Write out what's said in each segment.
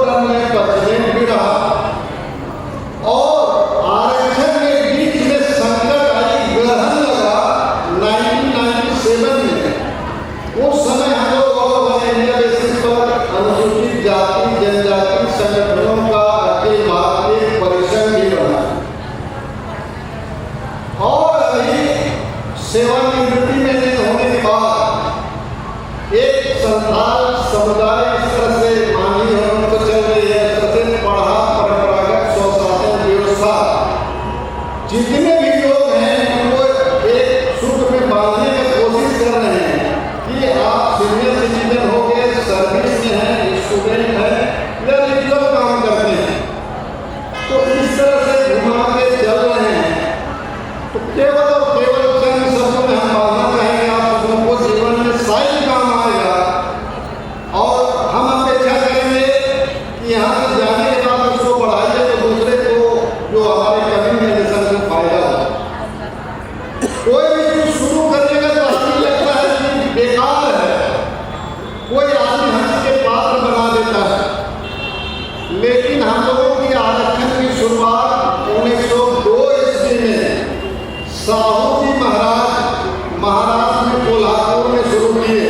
आंदोलन में बचने भी रहा और आरक्षण के बीच में संकट आई, ग्रहण लगा 1997 में। उस समय हम लोग ऑल इंडिया बेसिस पर अनुसूचित जाति जनजाति संगठनों का अखिल भारतीय परिषद भी बना और अभी सेवानिवृत्ति में होने के बाद एक संथाल समुदाय इस तरह से मानी और उनको चल रही है, सत्य पढ़ा परंपरागत स्वशासन व्यवस्था। जितने भी लोग हैं उनको एक सूत्र में बांधने की कोशिश कर रहे हैं कि आप सीनियर सिटीजन हो गए, सर्विस में हैं, स्टूडेंट हैं या रेगुलर काम करते हैं, तो इस तरह से घुमा के चल रहे हैं। तो केवल और केवल चंद शब्दों में हम बांधना चाहेंगे आप लोगों को, जीवन में शायद काम आएगा और हम अपेक्षा करेंगे कि यहाँ से जाने के बाद उसको बढ़ाइए तो दूसरे को जो हमारे कभी जनरेशन को फायदा हो। कोई भी चीज शुरू करने का तो ऐसा लगता है कि बेकार है, कोई आदमी हंस के पात्र बना देता है, लेकिन हम लोगों की आरक्षण की शुरुआत 1902 ईस्वी में साहू जी महाराज ने कोल्हापुर में शुरू किए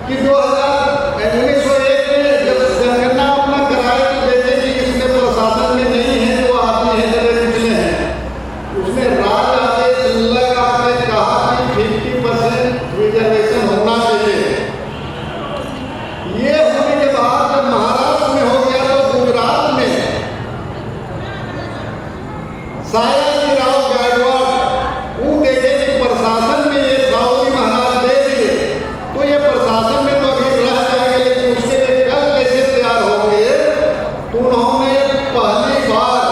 कि 1901 में जब जनगणना अपना कराए तो देखे कि इसमें प्रशासन में नहीं है तो आदमी है जगह पिछले हैं। उसने राज आदेश लगा के कहा कि 50% रिजर्वेशन होना चाहिए। ये होने के बाद जब महाराष्ट्र में हो गया तो गुजरात में सायाजीराव गायकवाड़ वो देखे कि प्रशासन में ये साहू जी महाराज दे दिए तो ये प्रशासन में तो अभी रह जाएंगे, लेकिन उसके लिए कल कैसे तैयार होंगे। तो उन्होंने पहली बार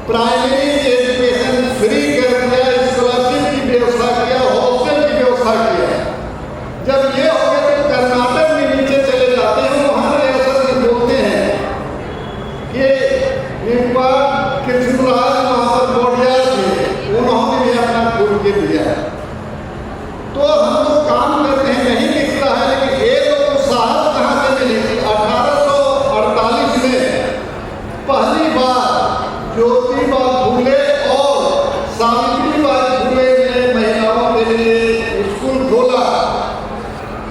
प्राइमरी एजुकेशन फ्री कर दिया, स्कॉलरशिप की व्यवस्था किया, हॉस्टल की व्यवस्था किया। जब ये हो गया तो कर्नाटक में नीचे चले जाते हैं, वहाँ रियासत में बोलते हैं कि एक बार कृष्णराज महाराज बोडियार थे, उन्होंने भी अपना खुद के दिया। तो हम लोग काम करते हैं, नहीं दिखता है, लेकिन एक लोग साहस कहाँ से मिली? 1848 में पहली बार ज्योतिबा फूले और सावित्रीबाई फूले ने महिलाओं के लिए स्कूल खोला,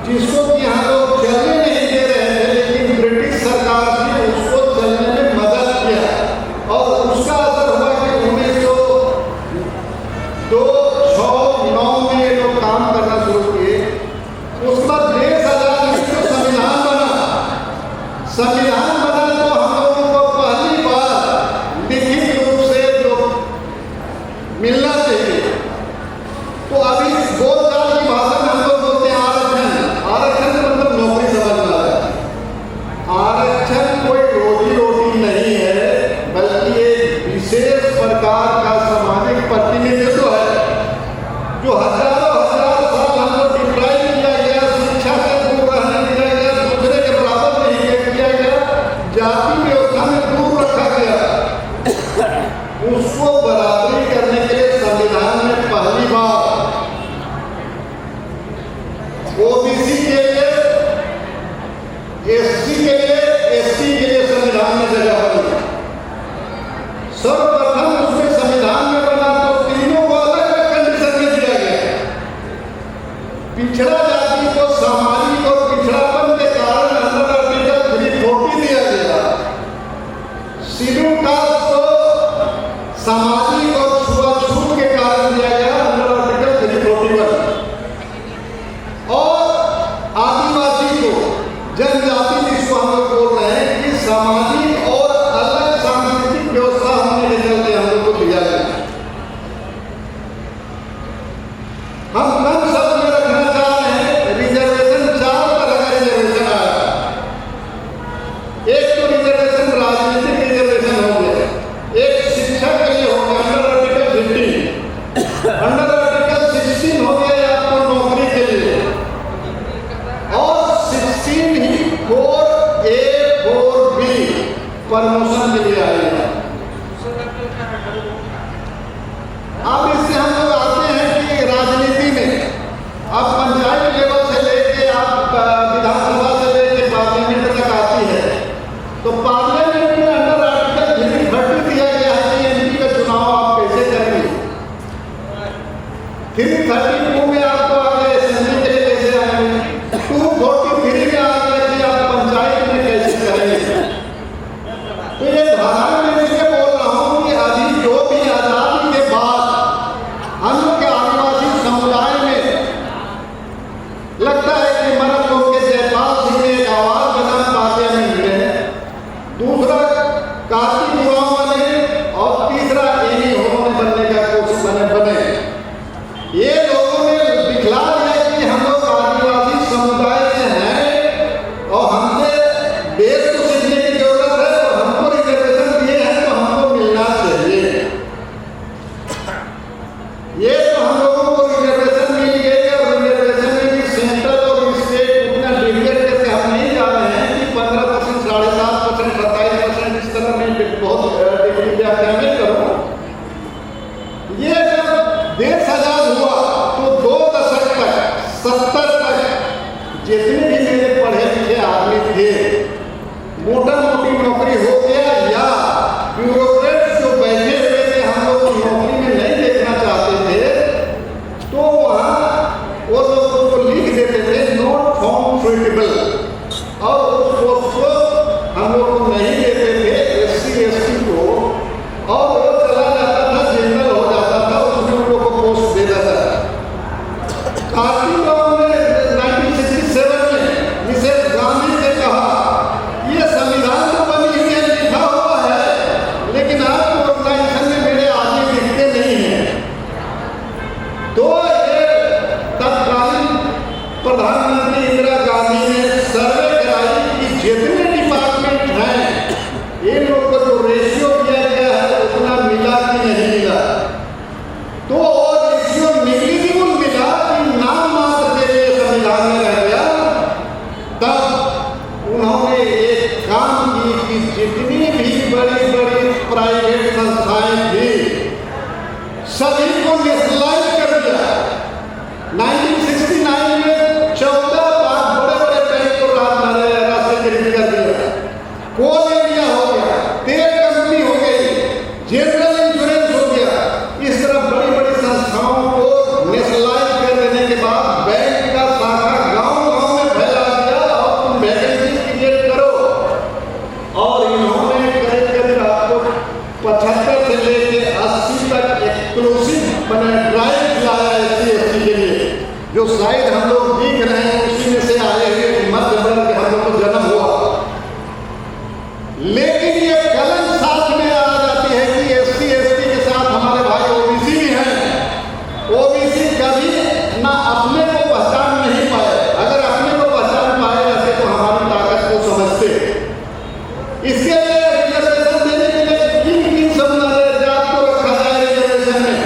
जिसको कि यहाँ लोग चलने नहीं दे रहे थे, लेकिन ब्रिटिश सरकार ने उसको चलने में मदद किया और उसका असर हुआ कि 1902-6-9 में लोग काम करना शुरू किए। उसके बाद देश आजाद तो संविधान बना तो हम लोगों को पहली बार लिखित रूप से जो मिलना चाहिए। तो अभी 2 साल की भाषा में हम लोग बोलते हैं आरक्षण मतलब नौकरी समझ में आ जाए। आरक्षण कोई रोजी नहीं है, बल्कि एक विशेष प्रकार का सामाजिक प्रतिनिधित्व है जो हजारों साल हम लोग डिप्राइव किया गया, शिक्षा से दूर रहने दिया गया, दूसरे के बराबर नहीं किया गया, जाति व्यवस्था में दूर रखा गया। उसको बराबरी करने के लिए संविधान में पहली बार ओबीसी के लिए, एससी के लिए, एसटी के लिए संविधान में जगह बनी। सर्वप्रथम उसमें संविधान में बना तो तीनों को अलग अलग कंडीशन में दिया गया। पिछड़ा जाति को सामाजिक और पिछड़ापन के कारण अंडर आर्टिकल 340 दिया गया। शेड्यूल कास्ट को सामाजिक और छुआछूत के कारण दिया गया अंडर आर्टिकल 341 और आदिवासी को जनजाति जिसको हम लोग बोल रहे हैं कि सामाजिक और अलग सांस्कृतिक व्यवस्था होने के चलते हम लोग को दिया गया। हम कम शब्द में रखना चाह रहे हैं, रिजर्वेशन 4 तरह का रिजर्वेशन आया। एक तो रिजर्वेशन राजनीतिक रिजर्वेशन हो गया, एक शिक्षा के लिए हो गया अंडर आर्टिकल 15, अंडर आर्टिकल 16 हो गया आपको नौकरी के लिए और 16 ही 4A4B प्रमोशन के लिए आएगा। अब इससे हम लोग आते हैं कि राजनीति में अब पंचायत लेवल से लेके आप विधानसभा से लेके पार्लियामेंट तक आती है देश को सीखने की जरूरत है, तो हमको रिजर्वेशन दिए हैं तो हमको मिलना चाहिए। ये तो हम लोगों को रिजर्वेशन मिल गई और रिजर्वेशन में भी सेंट्रल और स्टेट उतना डिवाइड करके हम नहीं जा रहे हैं कि 15%, 7.5%, 27% इस तरह में बहुत व्याख्या में करूँ। ये जब देश आजाद हुआ तो 2 दशक तक 70 तक जितने भी मेरे पढ़े लिखे आदमी थे, मोटा मोटी नौकरी हो गया या ब्यूरोक्रेट्स जो बैठे हुए थे हम लोग को नौकरी में नहीं देखना चाहते थे, तो वहाँ वो लोगों को लिख देते थे नॉट फाउंड सुइटेबल, और उस पोस्ट को हम लोग को नहीं देते थे SC ST को, और वो चला जाता था, जनरल हो जाता था, उसमें उन लोगों को पोस्ट दे देता था। कार्तिक ने 1967 में मिसेस गांधी से कहा, ये संविधान तो बनी हुई है, लिखा हुआ है, लेकिन आपको ऑर्गेनाइजेशन में मेरे आदमी लिखते नहीं हैं। तो ये तत्कालीन प्रधानमंत्री इंदिरा गांधी ने सर्वे कराई कि जितने डिपार्टमेंट हैं, इन लोग को जो रेशियो दिया गया है उतना मिला कि नहीं मिला। तो और रेशियो निगेटिव मिला कि नाम मात्र के लिए संविधान में रह गया। तब उन्होंने एक काम की कि जितनी भी बड़ी बड़ी प्राइवेट संस्थाएं थी सभी को नेशनलाइज कर दिया। 1969 में 14 बड़े बड़े बैंक को राष्ट्रीयकृत कर दिया, कोल इंडिया हो गया, तेल कंपनी हो गई, जनरल इंश्योरेंस हो गया। इस तरह बड़ी बड़ी संस्थाओं को नेशनलाइज कर देने के बाद बैंक का शाखा गांव-गांव में फैला दिया और तुम वैकेंसी क्रिएट करो। और इन्होंने करीब आपको 75 से लेके 80 तक एक्सक्लूसिव बना ड्राइव लाया SC ST के लिए, जो शायद हम लोग दिख रहे हैं उसी में से आए हुए मध्य वर्ग के हम लोग को जन्म हुआ। लेकिन ये गलत साथ में आ जाती है कि SC ST के साथ हमारे भाई OBC भी हैं। OBC कभी ना अपने को पहचान नहीं पाए, अगर अपने को पहचान पाए रहते तो हमारी ताकत को समझते। इसके लिए रिजर्वेशन देने के लिए किन समुदाय जात को रखा जाए रिजर्वेशन में?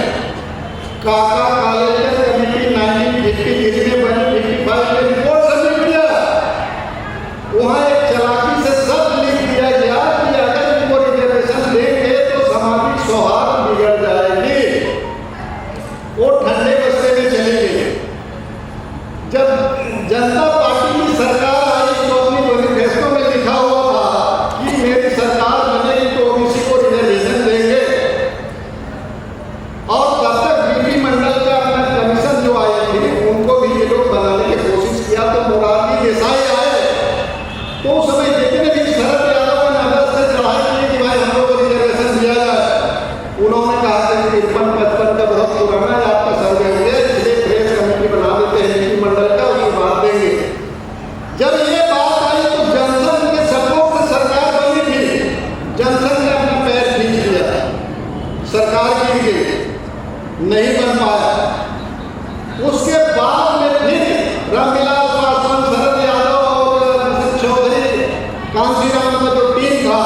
काका कॉलेज कमेटी 1953 में बनी, 55 में रिपोर्ट सबमिट किया। वहाँ एक चलाकी से सब लिख दिया गया कि अगर इनको रिजर्वेशन देंगे तो सामाजिक सौहार्द बिगड़ जाएगी। वो ठंडे बस्ते में चली गई। जब जनता पार्टी की सरकार आई तो अपनी मैनिफेस्टो में लिखा हुआ था कि मेरी सरकार बनेगी तो OBC को रिजर्वेशन देंगे। और तब तक बीपी मंडल का अपना कमीशन जो आए थे उनको भी ये लोग बनाने की कोशिश किया। तो मोरारजी देसाई आए तो उस समय जितने भी शरद यादव ने नजर से चढ़ाई की कि भाई हम लोग को रिजर्वेशन दिया जाए, उन्होंने कहा कि 53-55 का बहुत पुराना है, आपका सर्वे हो गया, इसलिए फ्रेश कमेटी बना देते हैं बीपी मंडल का, उसको बांट देंगे। जब ये बात आई तो जनसंघ के सपोर्ट से सरकार बनी थी, जनसंघ ने अपना पैर खींच लिया, सरकार गिर गई, नहीं बन पाया। उसके बाद में फिर रामविलास पासवान, शरद यादव और चौधरी कांशीराम का जो टीम था,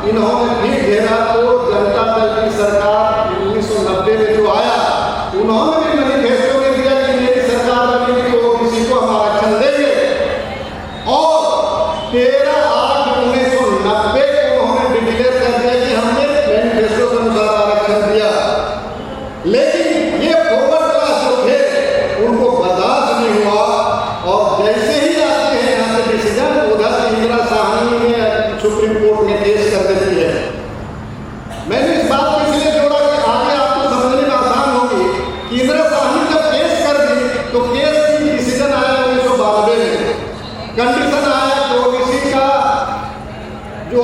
इन्होंने फिर घेरा। तो जनता दल की सरकार 1990 में जो आया, उन्होंने भी मैनिफेस्टो में दिया कि मेरी सरकार बनेगी तो OBC को हम आरक्षण देंगे। और 13/8/1990 को उन्होंने डिक्लेयर कर दिया कि हमने मैनिफेस्टो के अनुसार आरक्षण दिया। लेकिन ये फॉरवर्ड क्लास जो थे उनको बर्दाश्त नहीं हुआ, और जैसे ही आते हैं यहाँ से डिसीजन, उधर इंदिरा साहनी ने सुप्रीम कोर्ट में केस कर देती है। मैंने इस बात को इसलिए जोड़ा कि आगे आपको समझने में आसान होगी कि इंदिरा साहनी जब केस कर दी तो केस की डिसीजन आया 1992 में। कंडीशन आया कि OBC का जो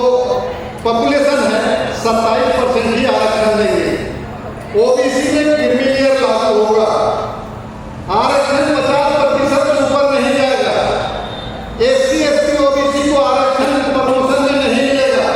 पॉपुलेशन है 27% ही आरक्षण देंगे, OBC में क्रीमिलियर लागू होगा, आरक्षण 50% से ऊपर नहीं जाएगा, SC ST OBC को आरक्षण प्रमोशन में नहीं मिलेगा,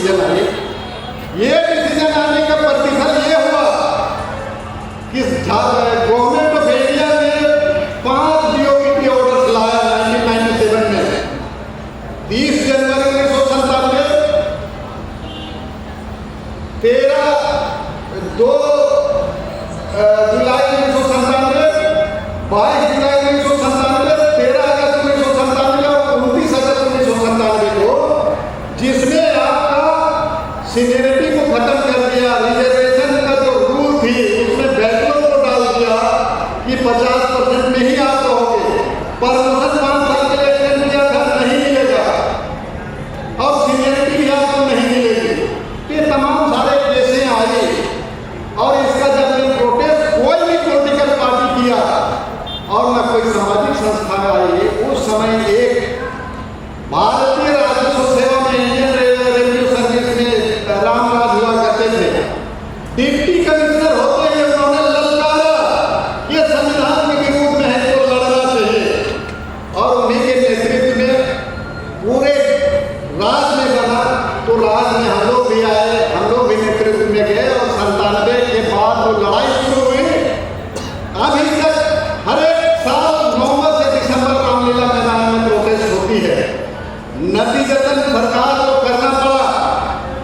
डिसीजन आए। ये डिसीजन आने का प्रतिफल ये हुआ कि गवर्नमेंट ऑफ इंडिया ने 5 DOPT ऑर्डर्स लाया 1997 में। 30 जनवरी 1997, 2 जुलाई 1997, 22 जुलाई 1997, 13 अगस्त 1997 और 29 अगस्त 1997 को, जिसमें आपका सीनियरिटी को खत्म कर दिया। रिजर्वेशन का जो रूल थी उसमें बैचलर को डाल दिया कि 50% में ही आप रहोगे। प्रमोशन 5 साल के लिए एक्सटेंड किया था, नहीं मिलेगा, और सीनियरिटी भी आपको नहीं मिलेगी। ये तमाम सारे केसें आई, और इसका जब मैं प्रोटेस्ट कोई भी पॉलिटिकल पार्टी किया और न कोई सामाजिक संस्था आई, उस समय एक भारतीय राजस्व सेवा में इंडियन रेवेन्यू सर्विस में रामराज हुआ करते थे। डिप्टी कमिश्नर होते हुए उन्होंने ललकारा, ये संविधान के विरोध में है, तो लड़ना चाहिए, और उन्हीं के नेतृत्व में पूरे राज्य में बना। तो राज्य में हम लोग भी आए, हम लोग भी नेतृत्व में गए, और 97 के बाद जो लड़ाई शुरू हुई, अभी तक हर एक साल नवंबर से दिसंबर रामलीला मैदान में प्रोटेस्ट होती है। नतीजतन सरकार को करना पड़ा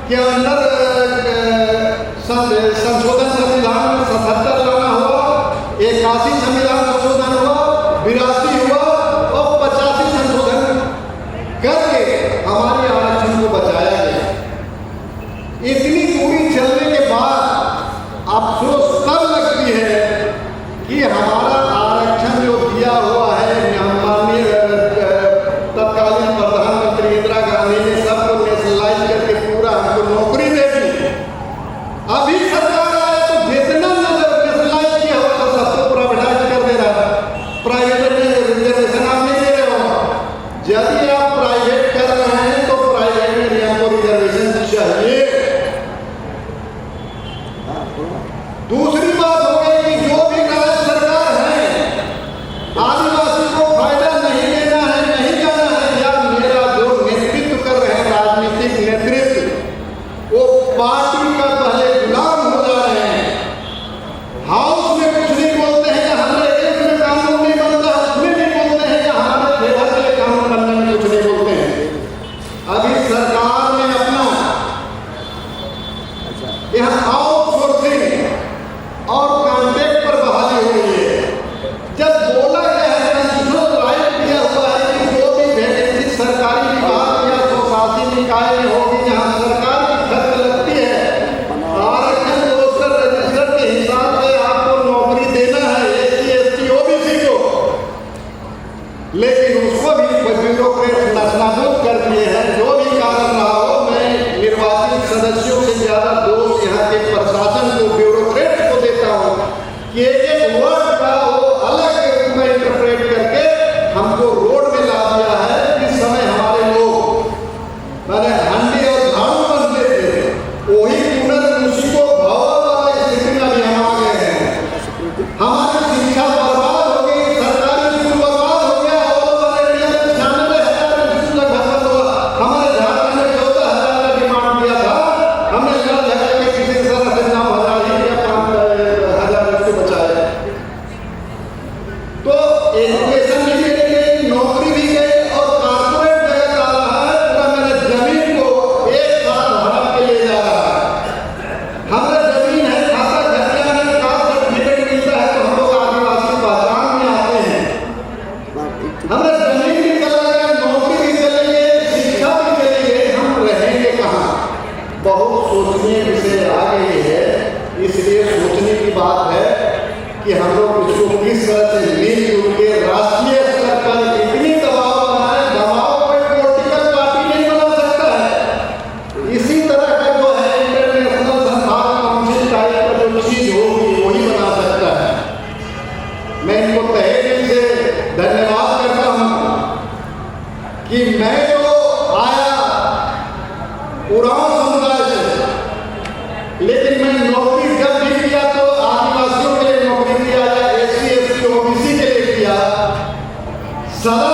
कि अंदर संशोधन संविधान में 77 लाना हुआ, 81 संविधान संशोधन हुआ, 82 हुआ, और 85 संशोधन करके हमारे आरक्षण को बचाया गया। इतनी दूरी चलने के बाद अफसोस तब लगती है कि हमारा आरक्षण जो दिया हुआ है, माननीय तत्कालीन प्रधानमंत्री इंदिरा गांधी ने सबको नेशनलाइज करके पूरा हमको नौकरी दे दी। अभी सरकार आए तो जितना नेशनलाइज किया हुआ तो सबको प्राइवेटाइज कर दे रहा है। प्राइवेट में रिजर्वेशन आप नहीं दे रहे हो। यदि आप प्राइवेट कर रहे हैं तो प्राइवेट में आपको रिजर्वेशन चाहिए। दूसरी बात हो गई कि जो भी राज्य सरकार है, आदिवासी को फायदा नहीं देना है, नहीं जाना है, या मेरा जो नेतृत्व कर रहे हैं राजनीतिक नेतृत्व, वो पार्टी का पहले गुलाम हो जा रहे हैं। हाउस में कुछ नहीं बोलते हैं कि हमारे देश में कानून नहीं बनता, उसमें नहीं बोलते हैं कि हमारे फेवर के लिए कानून बनने में कुछ नहीं बोलते हैं। अभी सरकार ने अपना यहाँ आउटसोर्सिंग और कॉन्ट्रैक्ट पर बहाली हुई है। जब बोला गया है, कंस्टिट्यूशनल राइट दिया हुआ है कि जो भी वैकेंसी सरकारी विभाग या स्वशासी निकाय में होगी, जहाँ सरकार की खर्च लगती है, आरक्षण रोस्टर रजिस्टर के हिसाब से आपको नौकरी देना है SC ST OBC को, लेकिन उसको भी ब्यूरोक्रेट नस्ताबूद कर दिए हैं। जो भी कारण रहा हो, मैं निर्वाचित सदस्यों से ज्यादा दोष यहाँ के प्रशासन को, ब्यूरोक्रेट को देता हूँ कि एक वर्ड का वो अलग रूप में इंटरप्रेट करके हमको रोड में ला दिया है। इस समय हमारे लोग मैंने हंडी और झाड़ू बनते थे, वही पुनर्मुशी को भवा वाला स्थिति में भी हम आ गए हैं। हमारी शिक्षा बर्बाद हो गई, सरकारी स्कूल बर्बाद हो गया, और इंडिया में 96,000 स्कूल लगभग हुआ। हमारे झारखंड में 14,000 का डिमांड किया था, हमने लड़ झगड़ के किसी तरह से 9,000 ही या 5,000 उसको बचाया। तो एजुकेशन भी मिल गई, नौकरी भी गई, और कारपोरेट जगत आ रहा है, पूरा मेरे जमीन को एक साथ हड़प के ले जा रहा है। हमारे जमीन है, खाता खतियान है, कास्ट सर्टिफिकेट मिलता है, तो हम लोग आदिवासी पहचान में आते हैं। हमारे जमीन भी चला गया, नौकरी भी चली गई, शिक्षा भी चली गई, हम रहेंगे कहाँ? बहुत सोचने विषय आ गई है। इसलिए सोचने की बात है कि हम लोग इसको किस तरह से मिलजुल के राष्ट्रीय स्तर पर इतनी दबाव बनाए। दबाव कोई पॉलिटिकल पार्टी नहीं बना सकता है। इसी तरह का जो है इंटरनेशनल संस्थान काउंसिल टाइप का जो चीज होगी वही बना सकता है। मैं इनको तहे दिल से धन्यवाद करता हूँ कि मैं जो आया उरांव समुदाय से, लेकिन मैं नौकरी जब भी किया तो आदिवासियों के लिए नौकरी किया या SC ST OBC के लिए किया। सदा